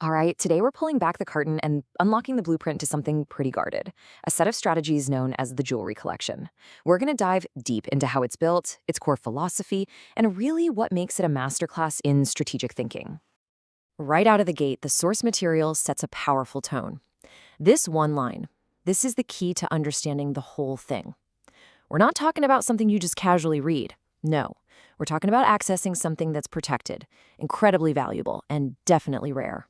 All right, today we're pulling back the curtain and unlocking the blueprint to something pretty guarded, a set of strategies known as the Jewelry Collection. We're going to dive deep into how it's built, its core philosophy, and really what makes it a masterclass in strategic thinking. Right out of the gate, the source material sets a powerful tone. This one line, this is the key to understanding the whole thing. We're not talking about something you just casually read. No, we're talking about accessing something that's protected, incredibly valuable, and definitely rare.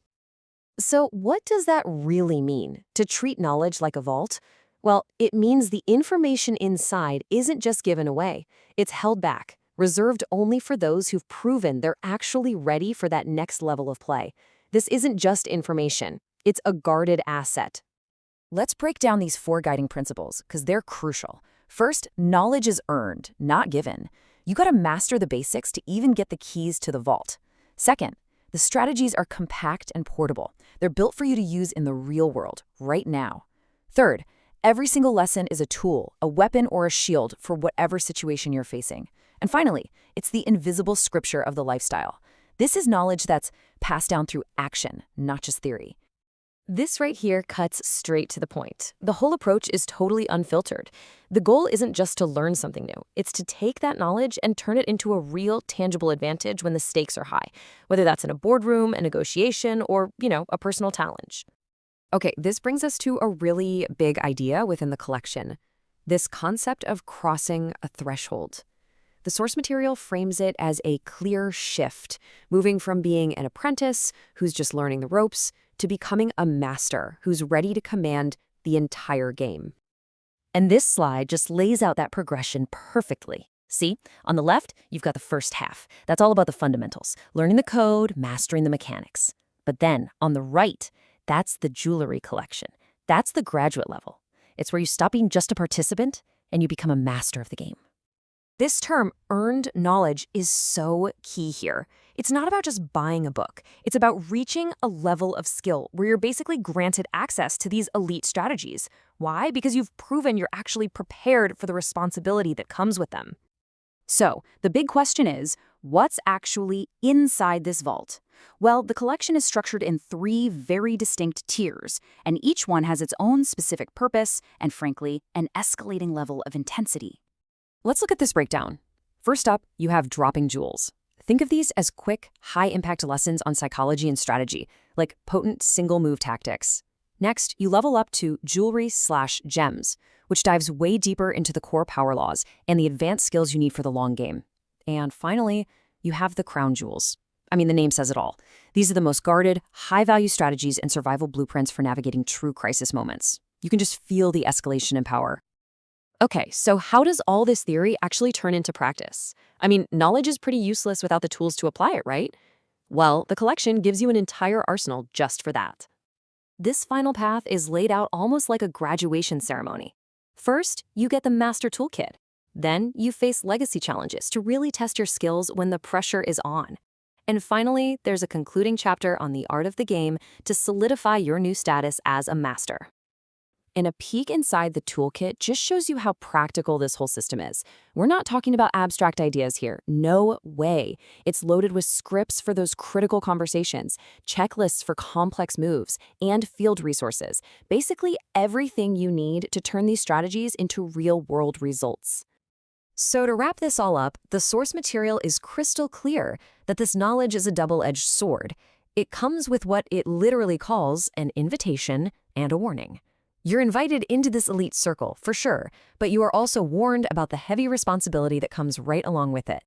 So what does that really mean, to treat knowledge like a vault? Well, it means the information inside isn't just given away. It's held back, reserved only for those who've proven they're actually ready for that next level of play. This isn't just information. It's a guarded asset. Let's break down these four guiding principles, because they're crucial. First, knowledge is earned, not given. You gotta master the basics to even get the keys to the vault. Second, the strategies are compact and portable. They're built for you to use in the real world, right now. Third, every single lesson is a tool, a weapon, or a shield for whatever situation you're facing. And finally, it's the invisible scripture of the lifestyle. This is knowledge that's passed down through action, not just theory. This right here cuts straight to the point. The whole approach is totally unfiltered. The goal isn't just to learn something new. It's to take that knowledge and turn it into a real, tangible advantage when the stakes are high, whether that's in a boardroom, a negotiation, or, a personal challenge. Okay, this brings us to a really big idea within the collection, this concept of crossing a threshold. The source material frames it as a clear shift, moving from being an apprentice who's just learning the ropes to becoming a master who's ready to command the entire game. And this slide just lays out that progression perfectly. See, on the left, you've got the first half. That's all about the fundamentals, learning the code, mastering the mechanics. But then, on the right, that's the jewelry collection. That's the graduate level. It's where you stop being just a participant and you become a master of the game. This term, earned knowledge, is so key here. It's not about just buying a book. It's about reaching a level of skill where you're basically granted access to these elite strategies. Why? Because you've proven you're actually prepared for the responsibility that comes with them. So, the big question is, what's actually inside this vault? Well, the collection is structured in three very distinct tiers, and each one has its own specific purpose and, frankly, an escalating level of intensity. Let's look at this breakdown. First up, you have dropping jewels. Think of these as quick, high-impact lessons on psychology and strategy, like potent single-move tactics. Next, you level up to jewelry/gems, which dives way deeper into the core power laws and the advanced skills you need for the long game. And finally, you have the crown jewels. I mean, the name says it all. These are the most guarded, high-value strategies and survival blueprints for navigating true crisis moments. You can just feel the escalation in power. Okay, so how does all this theory actually turn into practice? I mean, knowledge is pretty useless without the tools to apply it, right? Well, the collection gives you an entire arsenal just for that. This final path is laid out almost like a graduation ceremony. First, you get the Master Toolkit. Then, you face legacy challenges to really test your skills when the pressure is on. And finally, there's a concluding chapter on the art of the game to solidify your new status as a master. And a peek inside the toolkit just shows you how practical this whole system is. We're not talking about abstract ideas here. No way. It's loaded with scripts for those critical conversations, checklists for complex moves, and field resources. Basically, everything you need to turn these strategies into real-world results. So to wrap this all up, the source material is crystal clear that this knowledge is a double-edged sword. It comes with what it literally calls an invitation and a warning. You're invited into this elite circle, for sure, but you are also warned about the heavy responsibility that comes right along with it.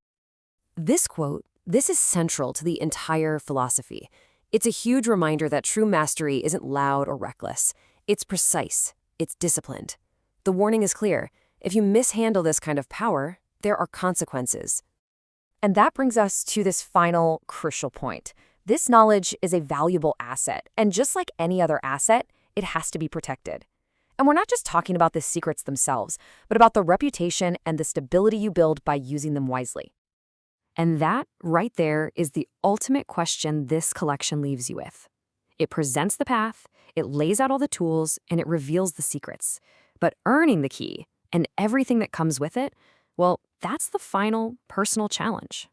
This quote, this is central to the entire philosophy. It's a huge reminder that true mastery isn't loud or reckless. It's precise. It's disciplined. The warning is clear. If you mishandle this kind of power, there are consequences. And that brings us to this final crucial point. This knowledge is a valuable asset, and just like any other asset, it has to be protected. And we're not just talking about the secrets themselves, but about the reputation and the stability you build by using them wisely. And that, right there, is the ultimate question this collection leaves you with. It presents the path, it lays out all the tools, and it reveals the secrets. But earning the key, and everything that comes with it, well, that's the final personal challenge.